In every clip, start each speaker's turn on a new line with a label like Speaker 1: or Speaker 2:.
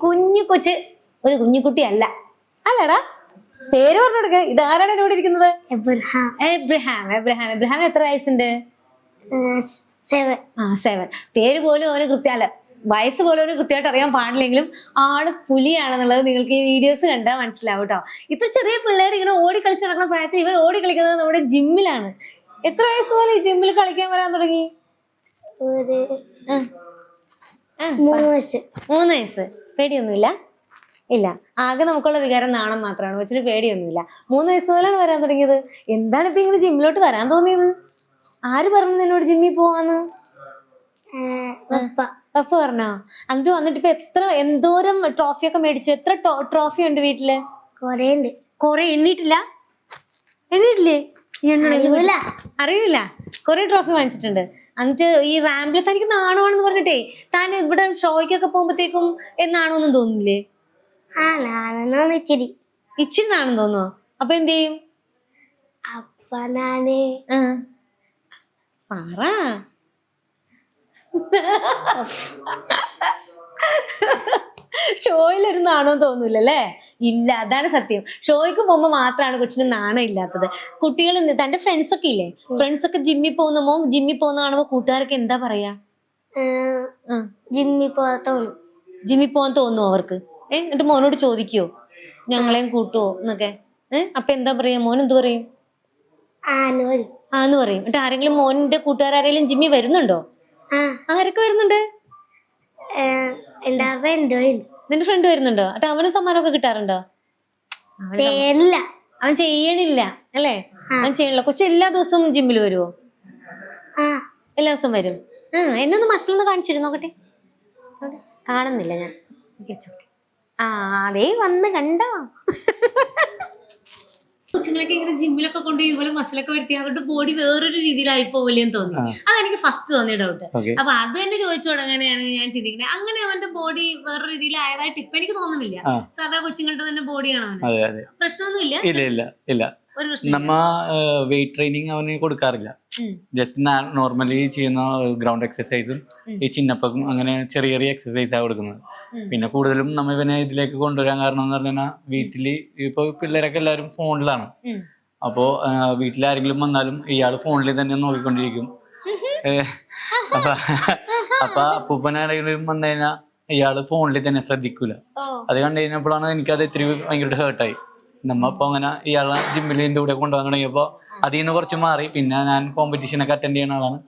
Speaker 1: കുഞ്ഞു കൊച്ച് ഒരു കുഞ്ഞുകുട്ടി അല്ല അല്ലടാ. പേര് പറഞ്ഞെടുക്ക. ഇതാരാണ് എന്നോട് ഇരിക്കുന്നത്?
Speaker 2: എബ്രഹാം.
Speaker 1: എബ്രഹാം. എബ്രഹാം. എബ്രഹാം എത്ര വയസ്സുണ്ട്?
Speaker 2: 7.
Speaker 1: 7. പേര് പോലും അവന് കൃത്യമല്ല, വയസ്സ് പോലും അവന് കൃത്യമായിട്ട് അറിയാൻ പാടില്ലെങ്കിലും ആള് പുലിയാണെന്നുള്ളത് നിങ്ങൾക്ക് ഈ വീഡിയോസ് കണ്ടാൽ മനസ്സിലാവും കേട്ടോ. ഇത്ര ചെറിയ പിള്ളേർ ഇങ്ങനെ ഓടി കളിച്ച് നടക്കുന്ന പ്രായത്തിൽ ഇവർ ഓടി കളിക്കുന്നത് നമ്മുടെ ജിമ്മിലാണ്. എത്ര വയസ്സ് പോലെ ഈ ജിമ്മിൽ കളിക്കാൻ വരാൻ തുടങ്ങി?
Speaker 2: 3 വയസ്സ്.
Speaker 1: 3 വയസ്സ്. പേടിയൊന്നുമില്ല? ഇല്ല. ആകെ നമുക്കുള്ള വികാരം നാണം മാത്രമാണ്. കൊച്ചിന് പേടിയൊന്നുമില്ല. 3 വയസ്സ് മുതലാണ് വരാൻ തുടങ്ങിയത്. എന്താണ് ഇപ്പൊ ഇങ്ങനെ ജിമ്മിലോട്ട് വരാൻ തോന്നിയത്? ആര് പറഞ്ഞു നിന്നോട് ജിമ്മിൽ പോവാന്ന്? പപ്പ പറഞ്ഞോ? എന്നിട്ട് വന്നിട്ട് ഇപ്പൊ എന്തോരം ട്രോഫിയൊക്കെ മേടിച്ചു? എത്ര ട്രോഫി ഉണ്ട് വീട്ടില്? കൊറേ എണ്ണിട്ടില്ല? എണ്ണിട്ടില്ലേ? അറിയില്ല. കൊറേ ട്രോഫി വാങ്ങിച്ചിട്ടുണ്ട്. എന്നിട്ട് ഈ റാമ്പിൽ തനിക്ക് നാണമാണെന്ന് പറഞ്ഞിട്ടേ താൻ ഇവിടെ ഷോയ്ക്കൊക്കെ പോകുമ്പോഴത്തേക്കും എന്നാണോന്നും തോന്നില്ലേ? ഇച്ചിരി നാണെന്ന് തോന്നുവോ? അപ്പൊ എന്ത് ചെയ്യും? പറ. ഷോയിലൊരു നാണോ തോന്നൂലല്ലേ? ഇല്ല, അതാണ് സത്യം. ഷോയ്ക്ക് പോകുമ്പോ മാത്രമാണ് കൊച്ചിന് നാണം ഇല്ലാത്തത്. കുട്ടികൾ തന്റെ ഫ്രണ്ട്സ് ഒക്കെ ഇല്ലേ, ഫ്രണ്ട്സ് ഒക്കെ ജിമ്മിൽ പോകുന്നമോ ജിമ്മിൽ പോകുന്ന കാണുമ്പോ കൂട്ടുകാർക്ക് എന്താ പറയാ?
Speaker 2: ജിമ്മിൽ
Speaker 1: പോകാൻ തോന്നുവോ അവർക്ക്? എന്നിട്ട് മോനോട് ചോദിക്കോ ഞങ്ങളെയും കൂട്ടുവോ എന്നൊക്കെ? അപ്പൊ എന്താ പറയാ? മോൻ എന്ത് പറയും? ആന്ന് പറയും. എന്നിട്ട് ആരെങ്കിലും മോനിന്റെ കൂട്ടുകാരെങ്കിലും ജിമ്മിൽ വരുന്നുണ്ടോ? ആരൊക്കെ വരുന്നുണ്ട്? നിന്റെ ഫ്രണ്ട് വരുന്നുണ്ടോ? എന്നിട്ട് അവന് സമ്മാനമൊക്കെ കിട്ടാറുണ്ടോ? അവൻ ചെയ്യണില്ല അല്ലേ? അവൻ ചെയ്യണില്ല. കൊച്ചു എല്ലാ ദിവസവും ജിമ്മിൽ വരുവോ? എല്ലാ ദിവസവും വരും. എന്നെ ഒന്ന് മസിലൊന്ന് കാണിച്ചിരുന്നു നോക്കട്ടെ. കാണുന്നില്ല ഞാൻ. അതേ വന്ന് കണ്ടോ? കൊച്ചുങ്ങളൊക്കെ ഇങ്ങനെ ജിമ്മിലൊക്കെ കൊണ്ട് ഇതുപോലെ മസിലൊക്കെ വരുത്തി അവരുടെ ബോഡി വേറൊരു രീതിയിലായി പോവില്ലെന്ന് തോന്നി. അതെനിക്ക് ഫസ്റ്റ് തോന്നിയ ഡൗട്ട്. അപ്പൊ അത് തന്നെ ചോദിച്ചു തുടങ്ങാനാണ് ഞാൻ ചിന്തിക്കുന്നത്. അങ്ങനെ അവന്റെ ബോഡി വേറൊരു രീതിയിലായതായിട്ട് ഇപ്പൊ എനിക്ക് തോന്നുന്നില്ല. സാധാ കൊച്ചുങ്ങളുടെ തന്നെ ബോഡിയാണ് അവന്. പ്രശ്നമൊന്നുമില്ല.
Speaker 3: നമ്മ വെയിറ്റ് ട്രെയിനിങ് അവന് കൊടുക്കാറില്ല. ജസ്റ്റ് നോർമലി ചെയ്യുന്ന ഗ്രൗണ്ട് എക്സസൈസും ഈ ചിന്നപ്പക്കും അങ്ങനെ ചെറിയ ചെറിയ എക്സസൈസാണ് കൊടുക്കുന്നത്. പിന്നെ കൂടുതലും നമ്മ ഇവനെ ഇതിലേക്ക് കൊണ്ടുവരാൻ കാരണം എന്ന് പറഞ്ഞാൽ വീട്ടില് ഇപ്പൊ പിള്ളേരൊക്കെ എല്ലാവരും ഫോണിലാണ്. അപ്പോ വീട്ടിലാരെങ്കിലും വന്നാലും ഇയാള് ഫോണിൽ തന്നെ നോക്കിക്കൊണ്ടിരിക്കും. അപ്പൊ അപ്പൂപ്പനാരെങ്കിലും വന്നു കഴിഞ്ഞാൽ ഇയാള് ഫോണിൽ തന്നെ ശ്രദ്ധിക്കൂല. അത് കണ്ടു കഴിഞ്ഞപ്പോഴാണ് എനിക്കത് ഇത്തിരി ഭയങ്കര ഹേർട്ടായി. നമ്മ ഇപ്പൊ അങ്ങനെ ഇയാളെ ജിമ്മിലിന്റെ കൂടെ കൊണ്ടുപോകാൻ തുടങ്ങിയപ്പോ അതിൽ നിന്ന് കുറച്ച് മാറി. പിന്നെ ഞാൻ കോമ്പറ്റീഷനൊക്കെ അറ്റൻഡ് ചെയ്യുന്ന ആളാണ്.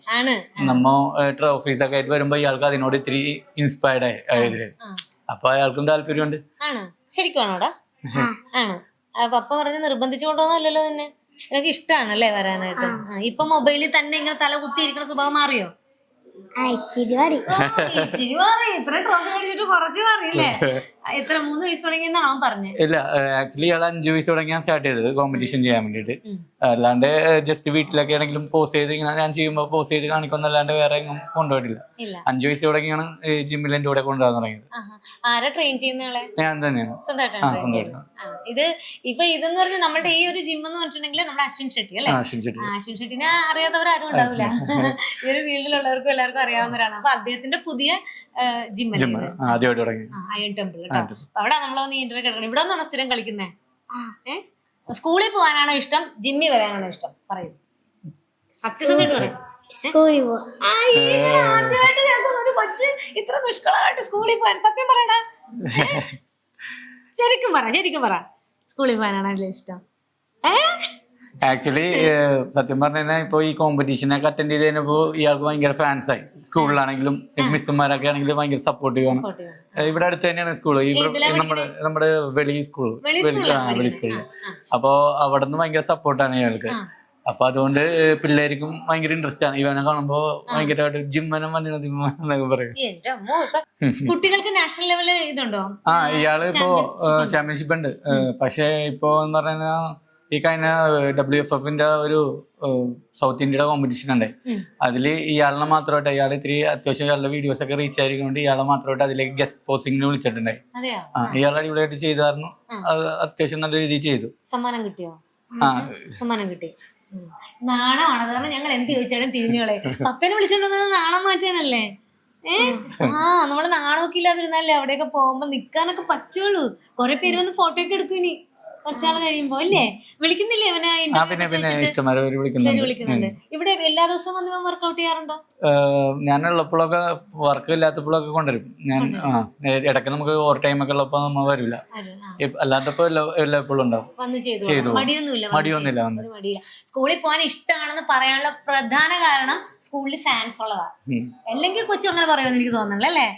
Speaker 3: നമ്മ ട്രോഫീസ് ഒക്കെ ആയിട്ട് വരുമ്പോ ഇയാൾക്ക് അതിനോട് ഇത്തിരി ഇൻസ്പയർഡ് ആയതില്. അപ്പൊ അയാൾക്കും താല്പര്യമുണ്ട്.
Speaker 1: ശരിക്കും പപ്പ പറഞ്ഞ് നിർബന്ധിച്ചു കൊണ്ടുവന്നല്ലോ തന്നെ? എനിക്ക് ഇഷ്ടമാണല്ലേ വരാനായിട്ട്? ഇപ്പൊ മൊബൈലിൽ തന്നെ ഇങ്ങനെ തല കുത്തിയിരിക്കുന്ന സ്വഭാവം മാറിയോ? ഇത്ര ട്രോഫി മേടിച്ചിട്ട് കുറച്ച് മാറിയില്ലേ? എത്ര 3 വയസ്സ് തുടങ്ങിയെന്നാണ് അവൻ പറഞ്ഞത്?
Speaker 3: ഇല്ല, ആക്ച്വലി ഇയാൾ 5 വയസ്സ് തുടങ്ങിയാൽ സ്റ്റാർട്ട് ചെയ്തത് കോമ്പറ്റീഷൻ ചെയ്യാൻ വേണ്ടിട്ട്. അല്ലാണ്ട് ജസ്റ്റ് വീട്ടിലൊക്കെ ആണെങ്കിലും പോസ്റ്റ് ചെയ്ത് ഇങ്ങനെ ഞാൻ ചെയ്യുമ്പോൾ പോസ്റ്റ് ചെയ്ത് കാണിക്കുന്നല്ലാണ്ട് വേറെ എങ്ങും കൊണ്ടുപോയിട്ടില്ല. 5 വയസ്സ് തുടങ്ങിയാണ് ജിമ്മിൽ എന്റെ കൂടെ കൊണ്ടുപോകാൻ തുടങ്ങിയത്.
Speaker 1: ആരാ ട്രെയിൻ ചെയ്യുന്ന? ഞാൻ
Speaker 3: തന്നെയാണ്.
Speaker 1: സ്വന്തമായിട്ടാണ്. ഇതെന്ന് പറഞ്ഞാൽ നമ്മുടെ ഈ ഒരു ജിം എന്ന് പറഞ്ഞിട്ടുണ്ടെങ്കിൽ നമ്മുടെ അശ്വിൻ ഷെട്ടി അല്ലേ? അശ്വിൻ ഷെട്ടിനെ അറിയാത്തവരാരും ഉണ്ടാവില്ല. ഈ ഒരു ഫീൽഡിലുള്ളവർക്കും എല്ലാവർക്കും അറിയാവുന്നവരാണ്. അപ്പൊ അദ്ദേഹത്തിന്റെ പുതിയ ജിം അയൺ ടെമ്പിൾ കേട്ടോ. അവിടെ നമ്മളൊന്ന് ഇന്റർവ്യൂ കിടക്കണം. ഇവിടെ ഒന്നാണ് സ്ഥിരം കളിക്കുന്നേ? സ്കൂളിൽ പോകാനാണോ ഇഷ്ടം, ജിമ്മിൽ വരാനാണോ ഇഷ്ടം? പറയൂ, സത്യസന്ധമായിട്ട് പറയും. ആദ്യമായിട്ട് കേൾക്കുന്ന ഒരു കൊച്ച് ഇത്ര നിഷ്കളമായിട്ട് സ്കൂളിൽ പോകാൻ. സത്യം പറയടാ, ശരിക്കും പറ. സ്കൂളിൽ പോകാനാണോ ഇഷ്ടം?
Speaker 3: ആക്ച്വലി സത്യം പറഞ്ഞു കഴിഞ്ഞാൽ ഇപ്പൊ ഈ കോമ്പറ്റീഷനൊക്കെ അറ്റൻഡ് ചെയ്ത് കഴിഞ്ഞപ്പോ ഇയാൾക്ക് ഭയങ്കര ഫാൻസായി. സ്കൂളിലാണെങ്കിലും മിസ്സുമാരൊക്കെ ആണെങ്കിലും ഭയങ്കര സപ്പോർട്ടീവ് ആണ്. ഇവിടെ അടുത്ത് തന്നെയാണ് സ്കൂള്. നമ്മുടെ വെളി സ്കൂളില്. അപ്പൊ അവിടെ നിന്ന് ഭയങ്കര സപ്പോർട്ടാണ് ഇയാൾക്ക്. അപ്പൊ അതുകൊണ്ട് പിള്ളേർക്കും ഭയങ്കര ഇൻട്രസ്റ്റ് ആണ്. ഇവനെ കാണുമ്പോ ഭയങ്കരമായിട്ട് ജിമ്മനം എന്നൊക്കെ പറയും.
Speaker 1: കുട്ടികൾക്ക് നാഷണൽ ലെവല് ഇതുണ്ടോ?
Speaker 3: ഇയാള് ഇപ്പോ ചാമ്പ്യൻഷിപ്പ് ഉണ്ട്. പക്ഷെ ഇപ്പൊ എന്ന് പറഞ്ഞാൽ ഈ കഴിഞ്ഞ WFF-ന്റെ ഒരു സൗത്ത് ഇന്ത്യയുടെ കോമ്പറ്റീഷൻ ഉണ്ട്. അതില് ഇയാളെ മാത്രമായിട്ട് ഇയാൾ ഇത്തിരി അത്യാവശ്യം ഇയാളുടെ വീഡിയോസ് ഒക്കെ റീച്ച് ആയിരിക്കുന്നുണ്ട്. ഇയാളെ മാത്രമായിട്ട് അതിലേക്ക് ഗസ്റ്റ് പോസ്റ്റിംഗിന് വിളിച്ചിട്ടുണ്ടായി. ഇയാൾ അടിപൊളിയായിട്ട് ചെയ്തായിരുന്നു. അത് അത്യാവശ്യം നല്ല രീതിയിൽ ചെയ്തു.
Speaker 1: സമ്മാനം കിട്ടിയോ? സമ്മാനം കിട്ടി. നാണമാണ്. കാരണം ഞങ്ങൾ എന്ത് ചോദിച്ചാലും തിരിഞ്ഞോളെ. പപ്പനെ വിളിച്ചോണ്ട് നാണം മാറ്റാനല്ലേ? നമ്മള് നാണമൊക്കെ ഇല്ലാതിരുന്നല്ലേ അവിടെയൊക്കെ പോകുമ്പോ നിക്കാനൊക്കെ പറ്റുള്ളൂ. കൊറേ പേര് വന്ന് ഫോട്ടോ ഒക്കെ എടുക്കും ഇനി കുറച്ചാൾ കഴിയുമ്പോ അല്ലേ? വിളിക്കുന്നില്ലേ അവനെ? വിളിക്കുന്നുണ്ട്. ഇവിടെ എല്ലാ ദിവസവും വന്ന് വർക്ക്ഔട്ട് ചെയ്യാറുണ്ടോ?
Speaker 3: ഞാൻ ഉള്ളപ്പോഴൊക്കെ വർക്ക് ഇല്ലാത്തപ്പോഴൊക്കെ കൊണ്ടുവരും. ഞാൻ ഇടയ്ക്ക് നമുക്ക് ഓവർ ടൈം ഒക്കെ ഉള്ളപ്പോ നമ്മൾ വരില്ല. അല്ലാത്തപ്പോ എപ്പോഴും ഉണ്ടാവും.
Speaker 1: വന്ന് ചെയ്തു. മടിയൊന്നുമില്ല. സ്കൂളിൽ പോകാൻ ഇഷ്ടമാണെന്ന് പറയാനുള്ള പ്രധാന കാരണം സ്കൂളിൽ ഫാൻസ് ഉള്ളതാണ്. അല്ലെങ്കിൽ കൊച്ചു അങ്ങനെ പറയുമെന്ന് എനിക്ക് തോന്നുന്നില്ല അല്ലേ?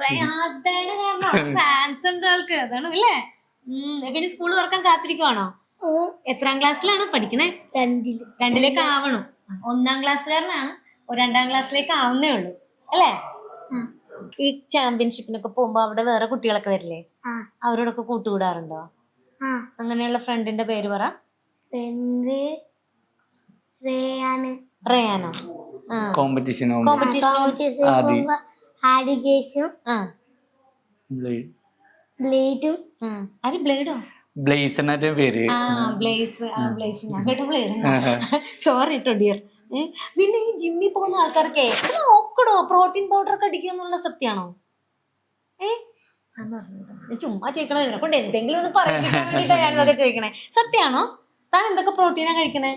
Speaker 1: അതാണ് കാരണം, ഫാൻസ് ഉണ്ട് ആൾക്ക്. അതാണ് അല്ലേ? പിന്നെ സ്കൂൾ തുറക്കാൻ കാത്തിരിക്കുവാണോ? എത്രാം ക്ലാസ്സിലാണ് പഠിക്കണേ? 2ലേക്ക് ആവണു. 1ാം ക്ലാസ്സുകാരനാണ്. 2ാം ക്ലാസ്സിലേക്ക് ആവുന്നേ ഉള്ളൂ അല്ലേ? ഈ ചാമ്പ്യൻഷിപ്പിനൊക്കെ പോകുമ്പോ അവിടെ വേറെ കുട്ടികളൊക്കെ വരില്ലേ? അവരോടൊക്കെ കൂട്ടുകൂടാറുണ്ടോ? അങ്ങനെയുള്ള ഫ്രണ്ടിന്റെ പേര് പറ. റേയാനോ?
Speaker 3: കോമ്പറ്റീഷനോ?
Speaker 2: ബ്ലേഡും.
Speaker 1: ആര് ബ്ലേഡോ?
Speaker 3: ബ്ലേസ് എന്നാ പേര്.
Speaker 1: ബ്ലേസ്. ഞാൻ കേട്ട ബ്ലേഡ്. സോറി ട്ടോ ഡിയർ. പിന്നെ ഈ ജിമ്മിൽ പോകുന്ന ആൾക്കാർക്ക് നോക്കടോ പ്രോട്ടീൻ പൗഡർ ഒക്കെ അടിക്കുക എന്നുള്ള സത്യാണോ? ചുമ്മാ ചോദിക്കണോ? ഇവരെ കൊണ്ട് എന്തെങ്കിലും ഒന്ന് പറയാൻ ഞാനൊക്കെ ചോദിക്കണേ. സത്യാണോ? താൻ എന്തൊക്കെ പ്രോട്ടീനാ കഴിക്കണേ?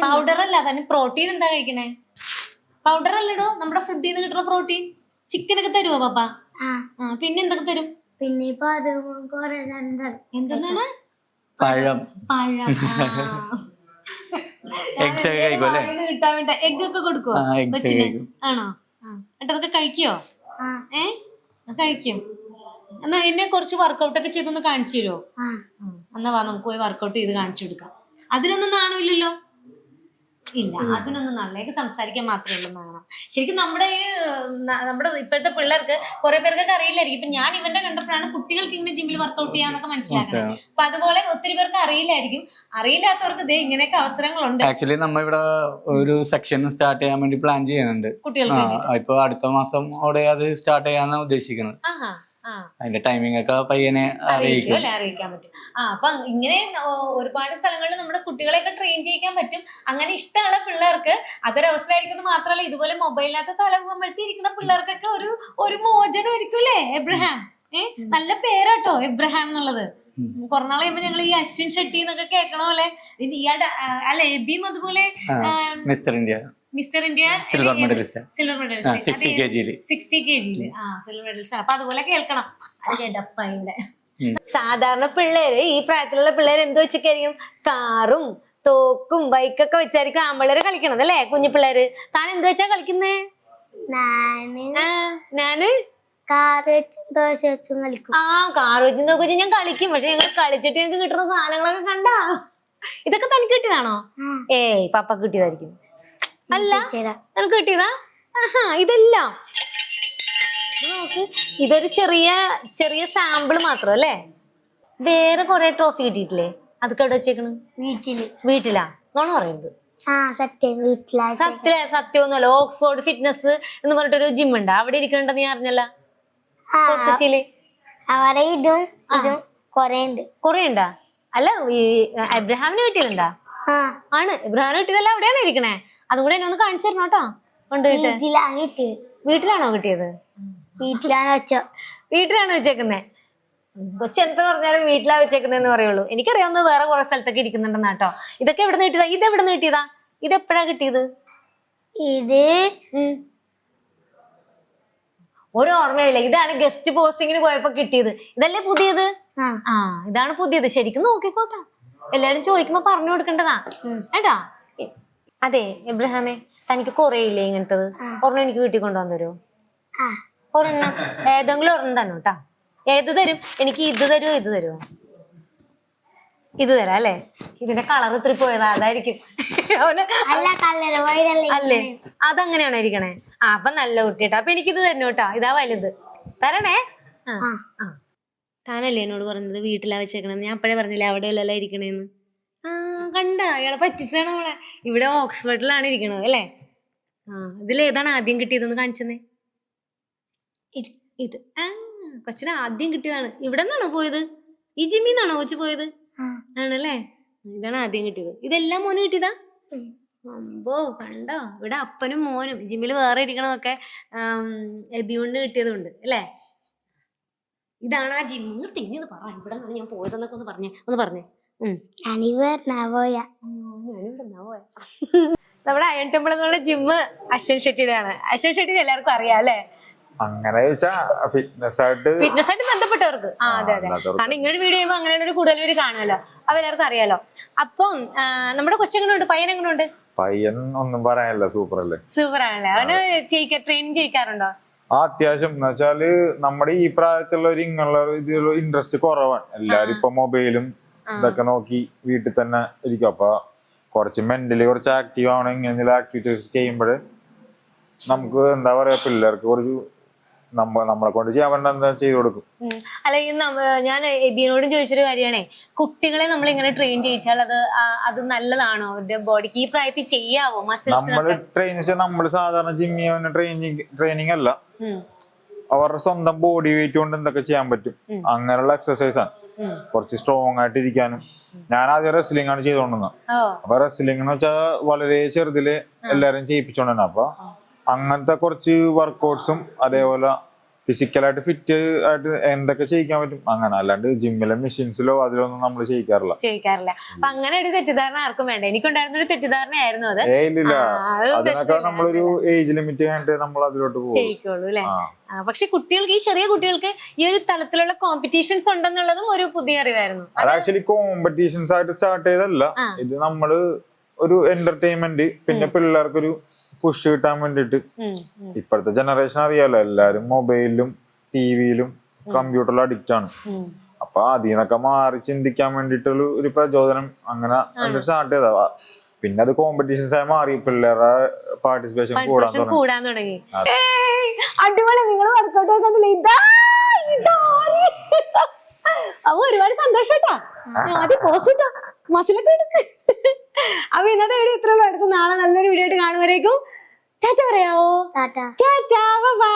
Speaker 1: പൗഡർ അല്ല, തന്നെ പ്രോട്ടീൻ എന്താ കഴിക്കണേ? പൗഡർ അല്ലടോ, നമ്മുടെ ഫുഡിൽ നിന്ന് കിട്ടുന്ന പ്രോട്ടീൻ. ചിക്കനൊക്കെ തരുവോ പാപ്പ? പിന്നെ എന്തൊക്കെ തരും?
Speaker 2: പിന്നെ
Speaker 1: എന്താണ്?
Speaker 3: പഴം.
Speaker 1: കിട്ടാൻ വേണ്ട എഗ് ഒക്കെ കൊടുക്കുവോ കൊച്ചിന്? ആണോ? എന്നിട്ട് അതൊക്കെ കഴിക്കോ? കഴിക്കും. എന്നാ എന്നെ കുറച്ച് വർക്കൗട്ട് ഒക്കെ ചെയ്തൊന്ന് കാണിച്ചു തരുമോ? എന്നാ വാ, നമുക്ക് പോയി വർക്കൗട്ട് ചെയ്ത് കാണിച്ചു കൊടുക്കാം. അതിനൊന്നും നാണമില്ലല്ലോ. ഇല്ല, അതിനൊന്നും നാളേക്ക് സംസാരിക്കാൻ മാത്രമേ ഉള്ളൂ നാണം. ശരിക്കും നമ്മുടെ ഇപ്പോഴത്തെ പിള്ളേർക്ക് കുറെ പേർക്കൊക്കെ അറിയില്ലായിരിക്കും. ഇപ്പൊ ഞാൻ ഇവന്റെ കണ്ടപ്പോഴാണ് കുട്ടികൾക്ക് ഇങ്ങനെ ജിമ്മിൽ വർക്കൗട്ട് ചെയ്യാന്നൊക്കെ മനസ്സിലാക്കുന്നത്. അപ്പൊ അതുപോലെ ഒത്തിരി പേർക്ക് അറിയില്ലായിരിക്കും. അറിയില്ലാത്തവർക്ക് ഇതേ ഇങ്ങനെയൊക്കെ അവസരങ്ങളുണ്ട്.
Speaker 3: ആക്ച്വലി നമ്മ ഇവിടെ ഒരു സെക്ഷൻ സ്റ്റാർട്ട് ചെയ്യാൻ വേണ്ടി പ്ലാൻ ചെയ്യുന്നുണ്ട്.
Speaker 1: കുട്ടികൾക്ക്
Speaker 3: ഇപ്പൊ അടുത്ത മാസം ഓടെ അത് സ്റ്റാർട്ട് ചെയ്യാനാണ് ഉദ്ദേശിക്കുന്നത്. അതിന്റെ ടൈമിംഗ് ഒക്കെ പയ്യനെ
Speaker 1: അറിയിക്കാൻ പറ്റും. അപ്പൊ ഇങ്ങനെ ഒരുപാട് സ്ഥലങ്ങളിൽ നമ്മുടെ കുട്ടികളെയൊക്കെ ട്രെയിൻ ചെയ്യിക്കാൻ പറ്റും. അങ്ങനെ ഇഷ്ടമുള്ള പിള്ളേർക്ക് അതൊരവസരമായിരിക്കുന്നത് മാത്രമല്ല, ഇതുപോലെ മൊബൈലിനകത്ത് തലകുമ്പഴത്തിരിക്കുന്ന പിള്ളേർക്കൊക്കെ ഒരു മോചനം ആയിരിക്കും അല്ലേ? എബ്രഹാം നല്ല പേരാട്ടോ എബ്രഹാം എന്നുള്ളത്. കുറെ നാൾ കഴിയുമ്പോ ഞങ്ങൾ ഈ അശ്വിൻ ഷെട്ടി എന്നൊക്കെ കേൾക്കണ പോലെ ഇയാളുടെ അല്ല എബിയും അതുപോലെ
Speaker 3: mister India silver medallist 60 kg
Speaker 1: silver medallist. അപ്പൊ അതുപോലെ കേൾക്കണം. അത് കേട്ടപ്പ ഇവിടെ സാധാരണ പിള്ളേര്, ഈ പ്രായത്തിലുള്ള പിള്ളേര് എന്ത് വെച്ചൊക്കെയായിരിക്കും? കാറും തോക്കും ബൈക്കൊക്കെ വെച്ചായിരിക്കും ആമ്പിള്ളേര് കളിക്കണത് അല്ലേ? കുഞ്ഞു പിള്ളേര്. താൻ എന്ത് വെച്ചാ കളിക്കുന്നേ? ഞാന്
Speaker 2: കാറ് വെച്ചും ദോശ വെച്ചും കളിക്കും.
Speaker 1: കാറ് വെച്ചും ദോശ വെച്ചും ഞാൻ കളിക്കും. പക്ഷെ ഞങ്ങൾ കളിച്ചിട്ട് ഞങ്ങൾക്ക് കിട്ടുന്ന സാധനങ്ങളൊക്കെ കണ്ടാ? ഇതൊക്കെ തനിക്ക് കിട്ടിയതാണോ? പപ്പ കിട്ടിയതായിരിക്കും. അല്ല, നിനക്ക് കിട്ടിയതാ? ഇതെല്ലാം നോക്ക്, ഇതൊരു ചെറിയ സാമ്പിള് മാത്രം അല്ലേ? വേറെ കൊറേ ട്രോഫി കിട്ടിയിട്ടില്ലേ? അതൊക്കെ എവിടെ വെച്ചേക്കണ്? വീട്ടിലാ? നോണ പറയുന്നത് സത്യമൊന്നുമല്ല. ഓക്സ്ഫോർഡ് ഫിറ്റ്നസ് എന്ന് പറഞ്ഞിട്ടൊരു ജിം ഉണ്ട്, അവിടെ ഇരിക്കണ്ടെന്ന് ഞാൻ അറിഞ്ഞല്ല. കൊറേ ഉണ്ടാ? അല്ല, ഈ എബ്രഹാമിന് കിട്ടിയിട്ടുണ്ടാ? ആണ്, എബ്രഹാമിന് കിട്ടിയതല്ല അവിടെയാണ് ഇരിക്കണേ. അതും കൂടെ എന്നെ ഒന്ന് കാണിച്ചു തരണം കേട്ടോ. കൊണ്ടുപോയിട്ട്. വീട്ടിലാണോ കിട്ടിയത്? വീട്ടിലാണ് വെച്ചേക്കുന്നേ. കൊച്ചെന്ത് പറഞ്ഞാലും വീട്ടിലാ വെച്ചേക്കുന്നതെന്ന് പറയുള്ളൂ. എനിക്കറിയാവുന്ന വേറെ കുറെ സ്ഥലത്തൊക്കെ ഇരിക്കുന്നുണ്ടെന്നാ കേട്ടോ. ഇതൊക്കെ എവിടെ നിന്ന് കിട്ടിയതാ? ഇത് എവിടെ നിന്ന് കിട്ടിയതാ? ഇത് എപ്പോഴാ കിട്ടിയത്? ഒരു ഓർമ്മയില്ല. ഇതാണ് ഗസ്റ്റ് പോസ്റ്റിങ്ങിന് പോയപ്പോ കിട്ടിയത്. ഇതല്ലേ പുതിയത്? ഇതാണ് പുതിയത്. ശരിക്കും നോക്കിക്കോട്ടാ, എല്ലാരും ചോദിക്കുമ്പോ പറഞ്ഞു കൊടുക്കേണ്ടതാ ഏട്ടാ. അതെ എബ്രഹാമേ, തനിക്ക് കൊറേ ഇല്ലേ ഇങ്ങനത്തത്? ഒരെണ്ണം എനിക്ക് വീട്ടിൽ കൊണ്ടുവന്നു തരുമോ? ഒരെണ്ണം, ഏതെങ്കിലും ഒരെണ്ണം തന്നെ കേട്ടാ. ഏത് തരും? എനിക്ക് ഇത് തരുമോ ഇത് തരുമോ? ഇത് തരാം അല്ലേ? ഇതിന്റെ കളർ ഇത്തിരി പോയതാ, അതായിരിക്കും. അല്ലേ, അതങ്ങനെയാണോ ഇരിക്കണേ? അപ്പൊ നല്ല കുട്ടിയേട്ടാ. അപ്പൊ എനിക്കിത് തരണം കേട്ടാ. ഇതാ വലുത്, തരണേ. താനല്ലേ എന്നോട് പറഞ്ഞത് വീട്ടിലാ വെച്ചേക്കണെന്ന്? ഞാൻ അപ്പഴേ പറഞ്ഞില്ലേ അവിടെയല്ലല്ലോ ഇരിക്കണേന്ന്. കണ്ട, അയാളെ പറ്റിച്ചാണ് നമ്മളെ. ഇവിടെ ഓക്സ്ഫോർഡിലാണ് ഇരിക്കണത് അല്ലേ? ഇതിലേതാണ് ആദ്യം കിട്ടിയതെന്ന് കാണിച്ചെന്നേ. ഇത് കൊച്ചിന് ആദ്യം കിട്ടിയതാണ്. ഇവിടെ നിന്നാണോ പോയത്? ഈ ജിമ്മിൽ നിന്നാണോ കൊച്ചു പോയത്? ആണല്ലേ? ഇതാണ് ആദ്യം കിട്ടിയത്. ഇതെല്ലാം മോന് കിട്ടിയതാ? അമ്പോ കണ്ടോ, ഇവിടെ അപ്പനും മോനും ജിമ്മിൽ വേറെ ഇരിക്കണതൊക്കെ എബിയോണ്ട് കിട്ടിയതുണ്ട് അല്ലേ. ഇതാണ് ആ ജിം. തിരിഞ്ഞത് പറ, ഇവിടെ നിന്നാണ് ഞാൻ പോയതെന്നൊക്കെ ഒന്ന് പറഞ്ഞേ. നമ്മുടെ അയൺ ടെമ്പിൾ എന്നുള്ള ജിമ്മ് അശ്വിൻ ഷെട്ടിയുടെയാണ്. അശ്വിൻ ഷെട്ടി എല്ലാവർക്കും അറിയാം അല്ലേ.
Speaker 4: അങ്ങനെ ഫിറ്റ്നസ് ആയിട്ട്
Speaker 1: ബന്ധപ്പെട്ടവർക്ക് അതെ. കാരണം ഇങ്ങനെ വീഡിയോ ചെയ്യുമ്പോൾ അങ്ങനെയുള്ള കൂടുതൽ പേര് കാണുമല്ലോ, അപ്പൊ എല്ലാവർക്കും അറിയാലോ. അപ്പം നമ്മുടെ കൊച്ചെങ്ങനെയുണ്ട്, പയ്യൻ എങ്ങനെയുണ്ട്?
Speaker 4: പയ്യൻ ഒന്നും പറയാനില്ല, സൂപ്പർ അല്ലേ.
Speaker 1: സൂപ്പർ ആണല്ലേ. അവന് ട്രെയിനിങ് ചെയ്യിക്കാറുണ്ടോ?
Speaker 4: അത്യാവശ്യം എന്ന് വെച്ചാല് നമ്മുടെ ഈ പ്രായത്തിലുള്ള ഇങ്ങനെയുള്ള ഇതിലുള്ള ഇൻട്രസ്റ്റ് കുറവാണ്. എല്ലാരും ഇപ്പൊ മൊബൈലും ഇതൊക്കെ നോക്കി വീട്ടിൽ തന്നെ ഇരിക്കും. അപ്പൊ കുറച്ച് മെന്റലി കുറച്ച് ആക്റ്റീവ് ആവണം. ഇങ്ങനെ ആക്ടിവിറ്റീസ് ചെയ്യുമ്പോൾ നമുക്ക് എന്താ പറയാ, പിള്ളേർക്ക് കുറച്ച് നമ്മളെ കൊണ്ട് ചെയ്യാൻ വേണ്ട എന്താ ചെയ്തു കൊടുക്കും.
Speaker 1: അല്ല, ഞാൻ എബിനോടും ചോദിച്ചൊരു കാര്യമാണേ, കുട്ടികളെ നമ്മൾ ഇങ്ങനെ ട്രെയിൻ ചെയ്യിച്ചാൽ അത് നല്ലതാണോ അവരുടെ ബോഡിക്ക്? ഈ പ്രായത്തിൽ ചെയ്യാവോ?
Speaker 4: നമ്മള് ട്രെയിൻ നമ്മൾ സാധാരണ ജിമ്മിൽ ട്രെയിനിങ് അല്ല, അവരുടെ സ്വന്തം ബോഡി വെയിറ്റ് കൊണ്ട് എന്തൊക്കെ ചെയ്യാൻ പറ്റും അങ്ങനെയുള്ള എക്സസൈസ് ആണ്. കുറച്ച് സ്ട്രോങ് ആയിട്ട് ഇരിക്കാനും. ഞാൻ ആദ്യം റെസ്ലിംഗ് ആണ് ചെയ്തോണ്ടിരുന്നത്. അപ്പൊ റെസ്ലിംഗ് എന്ന് വെച്ചാൽ വളരെ ചെറുതില് എല്ലാരും ചെയ്യിപ്പിച്ചോണ്ടിരുന്നത്. അപ്പൊ അങ്ങനത്തെ കുറച്ച് വർക്കൗട്ട്സും അതേപോലെ ഫിസിക്കലായിട്ട് ഫിറ്റ് ആയിട്ട് എന്തൊക്കെ ചെയ്യിക്കാൻ പറ്റും അങ്ങനെ. അല്ലാണ്ട് ജിമ്മിലെ മെഷീൻസിലോ അതിലൊന്നും നമ്മൾ ചെയ്യിക്കാറില്ല.
Speaker 1: അപ്പൊ അങ്ങനെ ഒരു തെറ്റിദ്ധാരണ ആർക്കും വേണ്ട. എനിക്കുണ്ടായിരുന്ന ഒരു തെറ്റിദ്ധാരണയായിരുന്നു അത്.
Speaker 4: ഇല്ല, അതിനൊക്കെ നമ്മളൊരു ഏജ് ലിമിറ്റ് കഴിഞ്ഞിട്ട് നമ്മൾ അതിലോട്ട്
Speaker 1: ചെയ്യിക്കുള്ളൂ അല്ലെ. പക്ഷെ കുട്ടികൾക്ക്, ഈ ചെറിയ കുട്ടികൾക്ക് ഈ ഒരു തലത്തിലുള്ള കോമ്പറ്റീഷൻസ് ഉണ്ടെന്നുള്ളതും ഒരു പുതിയ അറിവായിരുന്നു.
Speaker 4: അത് ആക്ച്വലി കോമ്പറ്റീഷൻസ് ആയിട്ട് സ്റ്റാർട്ട് ചെയ്തല്ല, ഇത് നമ്മള് ഒരു എന്റർടൈൻമെന്റ്, പിന്നെ പിള്ളേർക്കൊരു പുഷ് കിട്ടാൻ വേണ്ടിട്ട്. ഇപ്പോഴത്തെ ജനറേഷൻ അറിയാലോ, എല്ലാരും മൊബൈലിലും ടിവിയിലും കമ്പ്യൂട്ടറിലും അഡിക്റ്റ് ആണ്. അപ്പൊ അതിനൊക്കെ മാറി ചിന്തിക്കാൻ വേണ്ടിട്ടുള്ള ഒരു പ്രചോദനം അങ്ങനെ സ്റ്റാർട്ട് ചെയ്താ. പിന്നെ അത് കോമ്പറ്റീഷൻസ് ആയി മാറി, പിള്ളേരുടെ പാർട്ടിസിപ്പേഷൻ
Speaker 1: കൂടാൻ തുടങ്ങി. അടിപൊളി, നിങ്ങൾ വർക്കൗട്ട് കണ്ടില്ലേ? അപ്പൊ ഒരുപാട് സന്തോഷട്ടാ. ആദ്യം പോസിട്ടോ മസിലൊക്കെ എടുക്ക്. അപ്പൊ ഇന്നത്തെ വീഡിയോ ഇത്ര അടുത്ത് നാളെ നല്ലൊരു വീഡിയോ ആയിട്ട് കാണുമ്പോഴേക്കും ടാറ്റ പറയാവോ? ടാറ്റ ബൈ.